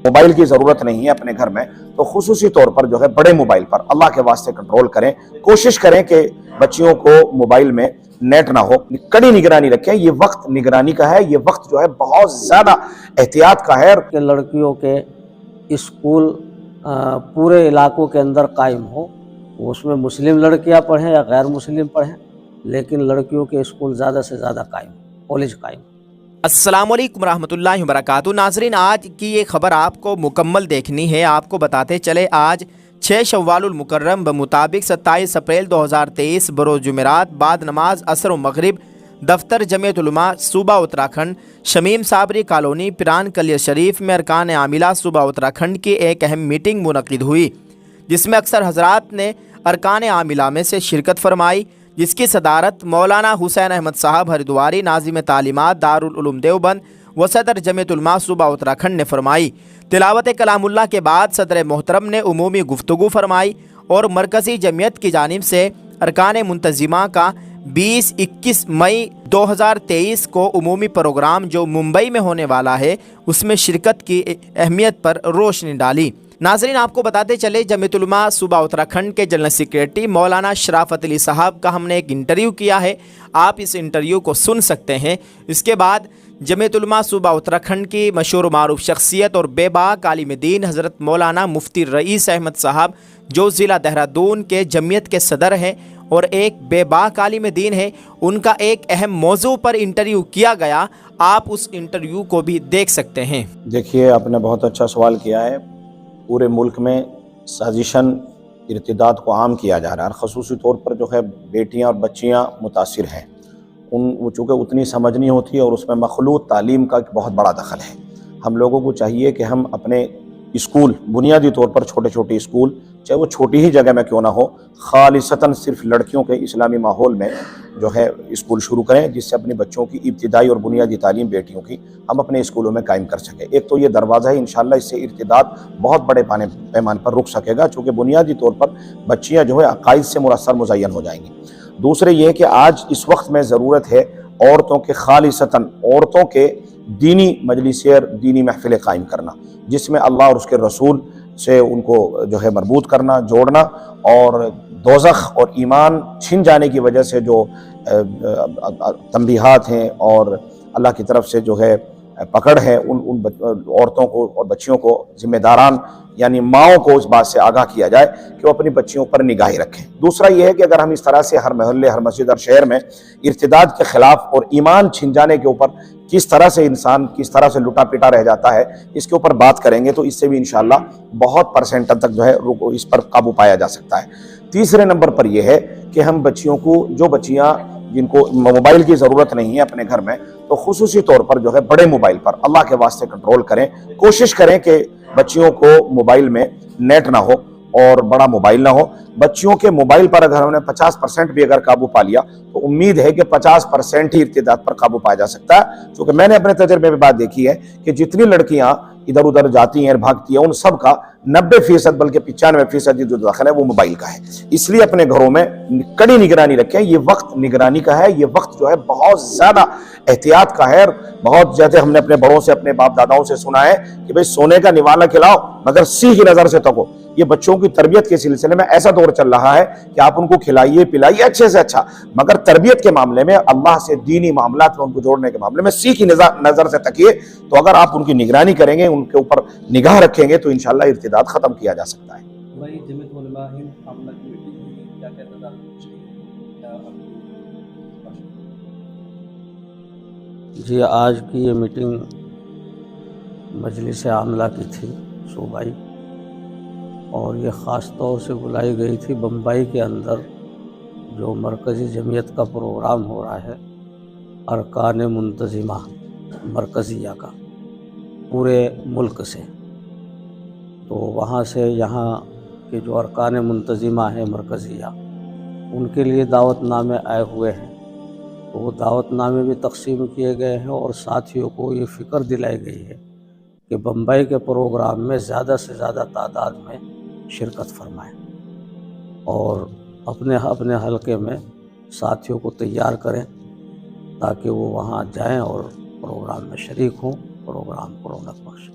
Mobile کی ضرورت نہیں ہے اپنے گھر میں تو خصوصی طور پر جو ہے بڑے موبائل پر اللہ کے واسطے کنٹرول کریں، کوشش کریں کہ بچیوں کو موبائل میں نیٹ نہ ہو، کڑی نگرانی رکھیں۔ یہ وقت نگرانی کا ہے، یہ وقت جو ہے بہت زیادہ احتیاط کا ہے کہ لڑکیوں کے اسکول پورے علاقوں کے اندر قائم ہو، اس میں مسلم لڑکیاں پڑھیں یا غیر مسلم پڑھیں، لیکن لڑکیوں کے اسکول زیادہ سے زیادہ قائم، کالج قائم۔ السلام علیکم ورحمۃ اللہ وبرکاتہ۔ ناظرین، آج کی یہ خبر آپ کو مکمل دیکھنی ہے۔ آپ کو بتاتے چلے آج 6 شوال المکرم بمطابق 27 اپریل 2023 بروز جمعرات بعد نماز عصر و مغرب دفتر جمعیت علماء صوبہ اتراکھنڈ شمیم صابری کالونی پیران کلیہ شریف میں ارکان عاملہ صوبہ اتراکھنڈ کی ایک اہم میٹنگ منعقد ہوئی، جس میں اکثر حضرات نے ارکان عاملہ میں سے شرکت فرمائی، جس کی صدارت مولانا حسین احمد صاحب ہریدواری ناظم تعلیمات دارالعلوم دیوبند و صدر جمعیت علماء صوبہ اتراکھنڈ نے فرمائی۔ تلاوت کلام اللہ کے بعد صدر محترم نے عمومی گفتگو فرمائی اور مرکزی جمعیت کی جانب سے ارکان منتظمہ کا 20-21 مئی 2023 کو عمومی پروگرام جو ممبئی میں ہونے والا ہے اس میں شرکت کی اہمیت پر روشنی ڈالی۔ ناظرین، آپ کو بتاتے چلے جمعیت علماء صوبہ اتراکھنڈ کے جنرل سیکریٹری مولانا شرافت علی صاحب کا ہم نے ایک انٹرویو کیا ہے، آپ اس انٹرویو کو سن سکتے ہیں۔ اس کے بعد جمعیت علماء صوبہ اتراکھنڈ کی مشہور و معروف شخصیت اور بے باک عالم دین حضرت مولانا مفتی رئیس احمد صاحب جو ضلع دہرادون کے جمعیت کے صدر ہیں اور ایک بے باک عالم دین ہے، ان کا ایک اہم موضوع پر انٹرویو کیا گیا، آپ اس انٹرویو کو بھی دیکھ سکتے ہیں۔ دیکھیے، آپ نے بہت اچھا سوال کیا ہے۔ پورے ملک میں سازشاً ارتداد کو عام کیا جا رہا ہے، خصوصی طور پر جو ہے بیٹیاں اور بچیاں متاثر ہیں، وہ چونکہ اتنی سمجھ نہیں ہوتی اور اس میں مخلوط تعلیم کا ایک بہت بڑا دخل ہے۔ ہم لوگوں کو چاہیے کہ ہم اپنے اسکول، بنیادی طور پر چھوٹے چھوٹے اسکول، چاہے وہ چھوٹی ہی جگہ میں کیوں نہ ہو، خالصتاً صرف لڑکیوں کے اسلامی ماحول میں جو ہے اسکول شروع کریں، جس سے اپنی بچوں کی ابتدائی اور بنیادی تعلیم بیٹیوں کی ہم اپنے اسکولوں میں قائم کر سکیں۔ ایک تو یہ دروازہ ہے، انشاءاللہ اس سے ارتداد بہت بڑے پیمانے پر رک سکے گا، چونکہ بنیادی طور پر بچیاں جو ہے عقائد سے مرسر مزین ہو جائیں گی۔ دوسرے یہ کہ آج اس وقت میں ضرورت ہے عورتوں کے خالصتاً عورتوں کے دینی مجلسیں، دینی محفلیں قائم کرنا، جس میں اللہ اور اس کے رسول سے ان کو جو ہے مربوط کرنا، جوڑنا، اور دوزخ اور ایمان چھن جانے کی وجہ سے جو تنبیہات ہیں اور اللہ کی طرف سے جو ہے پکڑ ہے، ان عورتوں کو اور بچیوں کو، ذمہ داران یعنی ماؤں کو اس بات سے آگاہ کیا جائے کہ وہ اپنی بچیوں پر نگاہیں رکھیں۔ دوسرا یہ ہے کہ اگر ہم اس طرح سے ہر محلے، ہر مسجد، ہر شہر میں ارتداد کے خلاف اور ایمان چھن جانے کے اوپر کس طرح سے انسان کس طرح سے لٹا پٹا رہ جاتا ہے، اس کے اوپر بات کریں گے تو اس سے بھی انشاءاللہ بہت پرسنٹ تک جو ہے اس پر قابو پایا جا سکتا ہے۔ تیسرے نمبر پر یہ ہے کہ ہم بچیوں کو، جو بچیاں جن کو موبائل کی ضرورت نہیں ہے اپنے گھر میں، تو خصوصی طور پر جو ہے بڑے موبائل پر اللہ کے واسطے کنٹرول کریں، کوشش کریں کہ بچیوں کو موبائل میں نیٹ نہ ہو اور بڑا موبائل نہ ہو۔ بچیوں کے موبائل پر اگر ہم نے 50% بھی اگر قابو پا لیا تو امید ہے کہ 50% ہی ارتداد پر قابو پایا جا سکتا ہے، کیونکہ میں نے اپنے تجربے میں بات دیکھی ہے کہ جتنی لڑکیاں ادھر ادھر جاتی ہیں، بھاگتی ہیں، ان سب کا 90% بلکہ 95% جو داخل ہے وہ موبائل کا ہے۔ اس لیے اپنے گھروں میں کڑی نگرانی رکھیں۔ یہ وقت نگرانی کا ہے، یہ وقت جو ہے بہت زیادہ احتیاط کا ہے۔ بہت جیسے ہم نے اپنے بڑوں سے، اپنے باپ داداؤں سے سنا ہے کہ بھئی سونے کا نوالا کھلاؤ مگر سیدھی نظر سے تکو۔ یہ بچوں کی تربیت کے سلسلے میں ایسا دور چل رہا ہے کہ آپ ان کو کھلائیے پلائیے اچھے سے اچھا، مگر تربیت کے معاملے میں، اللہ سے دینی معاملات میں ان کو جوڑنے کے معاملے میں سیکھی نظر سے تکیے۔ تو اگر آپ ان کی نگرانی کریں گے، ان کے اوپر نگاہ رکھیں گے تو انشاءاللہ ارتداد ختم کیا جا سکتا ہے۔ بھائی، جمعیت علماء ہند عاملہ کی میٹنگ ہوئی، کیا کہتا تھا؟ جی، آج کی یہ میٹنگ مجلس عاملہ کی تھی صوبائی، اور یہ خاص طور سے بلائی گئی تھی بمبئی کے اندر جو مرکزی جمعیت کا پروگرام ہو رہا ہے، ارکان منتظمہ مرکزیہ کا، پورے ملک سے۔ تو وہاں سے یہاں کے جو ارکان منتظمہ ہیں مرکزیہ، ان کے لیے دعوت نامے آئے ہوئے ہیں، تو وہ دعوت نامے بھی تقسیم کیے گئے ہیں، اور ساتھیوں کو یہ فکر دلائی گئی ہے کہ بمبئی کے پروگرام میں زیادہ سے زیادہ تعداد میں شرکت فرمائیں اور اپنے اپنے حلقے میں ساتھیوں کو تیار کریں تاکہ وہ وہاں جائیں اور پروگرام میں شریک ہوں، پروگرام کو رونق بخشیں۔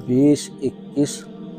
20-21